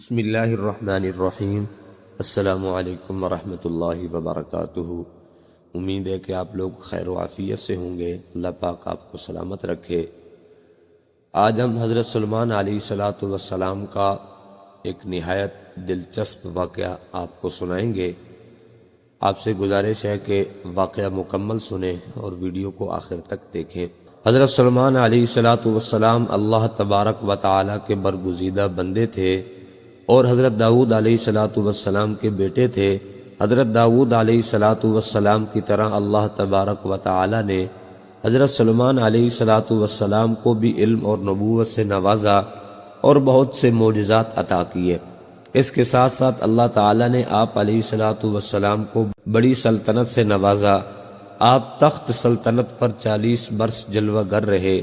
بسم اللہ الرحمن الرحیم۔ السلام علیکم ورحمۃ اللہ وبرکاتہ۔ امید ہے کہ آپ لوگ خیر و عافیت سے ہوں گے۔ اللہ پاک آپ کو سلامت رکھے۔ آج ہم حضرت سلیمان علیہ السلام کا ایک نہایت دلچسپ واقعہ آپ کو سنائیں گے۔ آپ سے گزارش ہے کہ واقعہ مکمل سنیں اور ویڈیو کو آخر تک دیکھیں۔ حضرت سلیمان علیہ السلام اللہ تبارک و تعالیٰ کے برگزیدہ بندے تھے اور حضرت داؤد علیہ السلام کے بیٹے تھے۔ حضرت داؤد علیہ السلام کی طرح اللہ تبارک و تعالیٰ نے حضرت سلیمان علیہ السلام کو بھی علم اور نبوت سے نوازا اور بہت سے معجزات عطا کیے۔ اس کے ساتھ ساتھ اللہ تعالیٰ نے آپ علیہ السلام کو بڑی سلطنت سے نوازا۔ آپ تخت سلطنت پر 40 برس جلوہ گر رہے۔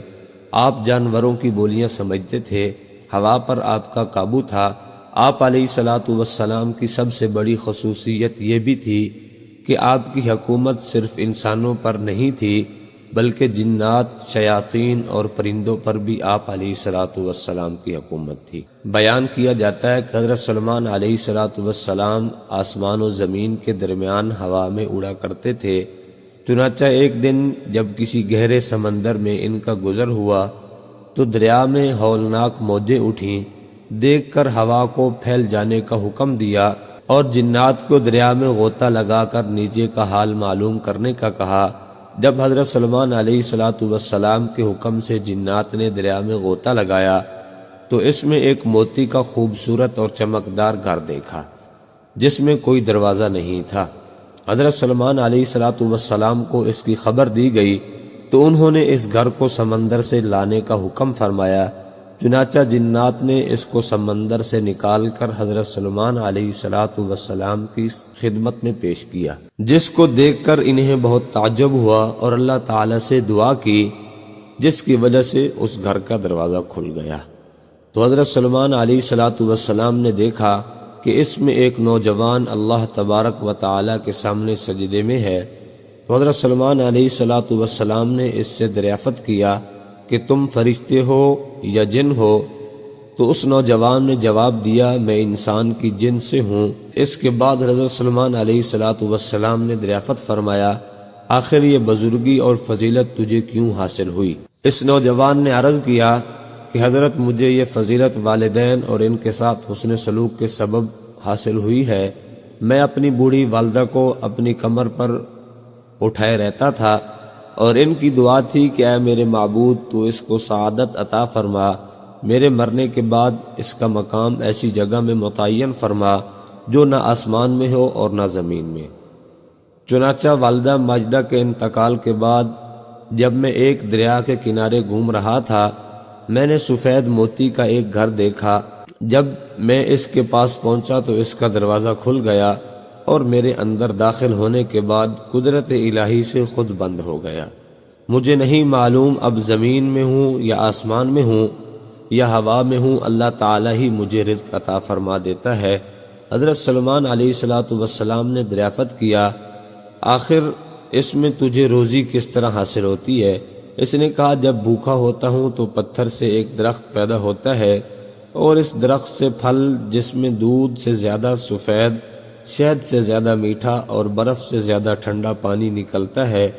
آپ جانوروں کی بولیاں سمجھتے تھے۔ ہوا پر آپ کا قابو تھا۔ آپ علیہ السلام کی سب سے بڑی خصوصیت یہ بھی تھی کہ آپ کی حکومت صرف انسانوں پر نہیں تھی بلکہ جنات، شیاطین اور پرندوں پر بھی آپ علیہ السلام کی حکومت تھی۔ بیان کیا جاتا ہے کہ حضرت سلیمان علیہ السلام آسمان و زمین کے درمیان ہوا میں اڑا کرتے تھے۔ چنانچہ ایک دن جب کسی گہرے سمندر میں ان کا گزر ہوا تو دریا میں ہولناک موجیں اٹھیں۔ دیکھ کر ہوا کو پھیل جانے کا حکم دیا اور جنات کو دریا میں غوطہ لگا کر نیچے کا حال معلوم کرنے کا کہا۔ جب حضرت سلیمان علیہ السلام کے حکم سے جنات نے دریا میں غوطہ لگایا تو اس میں ایک موتی کا خوبصورت اور چمکدار گھر دیکھا جس میں کوئی دروازہ نہیں تھا۔ حضرت سلیمان علیہ السلام کو اس کی خبر دی گئی تو انہوں نے اس گھر کو سمندر سے لانے کا حکم فرمایا۔ چنانچہ جنات نے اس کو سمندر سے نکال کر حضرت سلیمان علیہ السلام کی خدمت میں پیش کیا، جس کو دیکھ کر انہیں بہت تعجب ہوا اور اللہ تعالیٰ سے دعا کی جس کی وجہ سے اس گھر کا دروازہ کھل گیا۔ تو حضرت سلیمان علیہ السلام نے دیکھا کہ اس میں ایک نوجوان اللہ تبارک و تعالیٰ کے سامنے سجدے میں ہے۔ تو حضرت سلیمان علیہ السلام نے اس سے دریافت کیا کہ تم فرشتے ہو یا جن ہو؟ تو اس نوجوان نے جواب دیا میں انسان کی جن سے ہوں۔ اس کے بعد حضرت سلیمان علیہ السلام نے دریافت فرمایا آخر یہ بزرگی اور فضیلت تجھے کیوں حاصل ہوئی؟ اس نوجوان نے عرض کیا کہ حضرت مجھے یہ فضیلت والدین اور ان کے ساتھ حسن سلوک کے سبب حاصل ہوئی ہے۔ میں اپنی بوڑھی والدہ کو اپنی کمر پر اٹھائے رہتا تھا اور ان کی دعا تھی کہ اے میرے معبود تو اس کو سعادت عطا فرما، میرے مرنے کے بعد اس کا مقام ایسی جگہ میں متعین فرما جو نہ آسمان میں ہو اور نہ زمین میں۔ چنانچہ والدہ ماجدہ کے انتقال کے بعد جب میں ایک دریا کے کنارے گھوم رہا تھا میں نے سفید موتی کا ایک گھر دیکھا۔ جب میں اس کے پاس پہنچا تو اس کا دروازہ کھل گیا اور میرے اندر داخل ہونے کے بعد قدرت الہی سے خود بند ہو گیا۔ مجھے نہیں معلوم اب زمین میں ہوں یا آسمان میں ہوں یا ہوا میں ہوں، اللہ تعالیٰ ہی مجھے رزق عطا فرما دیتا ہے۔ حضرت سلیمان علیہ السلام نے دریافت کیا آخر اس میں تجھے روزی کس طرح حاصل ہوتی ہے؟ اس نے کہا جب بھوکا ہوتا ہوں تو پتھر سے ایک درخت پیدا ہوتا ہے اور اس درخت سے پھل جس میں دودھ سے زیادہ سفید، شہد سے زیادہ میٹھا اور برف سے زیادہ ٹھنڈا پانی نکلتا ہے،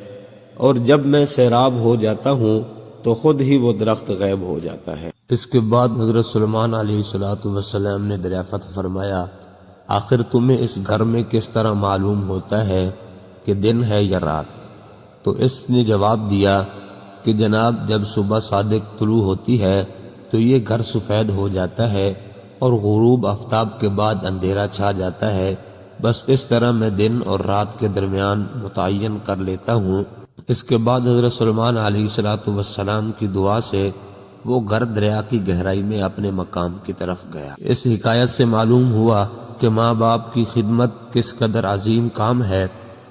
اور جب میں سیراب ہو جاتا ہوں تو خود ہی وہ درخت غائب ہو جاتا ہے۔ اس کے بعد حضرت سلیمان علیہ السلام نے دریافت فرمایا آخر تمہیں اس گھر میں کس طرح معلوم ہوتا ہے کہ دن ہے یا رات؟ تو اس نے جواب دیا کہ جناب جب صبح صادق طلوع ہوتی ہے تو یہ گھر سفید ہو جاتا ہے اور غروب آفتاب کے بعد اندھیرا چھا جاتا ہے، بس اس طرح میں دن اور رات کے درمیان متعین کر لیتا ہوں۔ اس کے بعد حضرت سلیمان علیہ السلام کی دعا سے وہ گھر دریا کی گہرائی میں اپنے مقام کی طرف گیا۔ اس حکایت سے معلوم ہوا کہ ماں باپ کی خدمت کس قدر عظیم کام ہے۔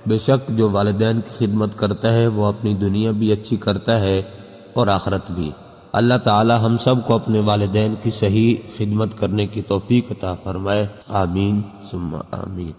بے شک جو والدین کی خدمت کرتا ہے وہ اپنی دنیا بھی اچھی کرتا ہے اور آخرت بھی۔ اللہ تعالی ہم سب کو اپنے والدین کی صحیح خدمت کرنے کی توفیق عطا فرمائے، آمین ثم آمین۔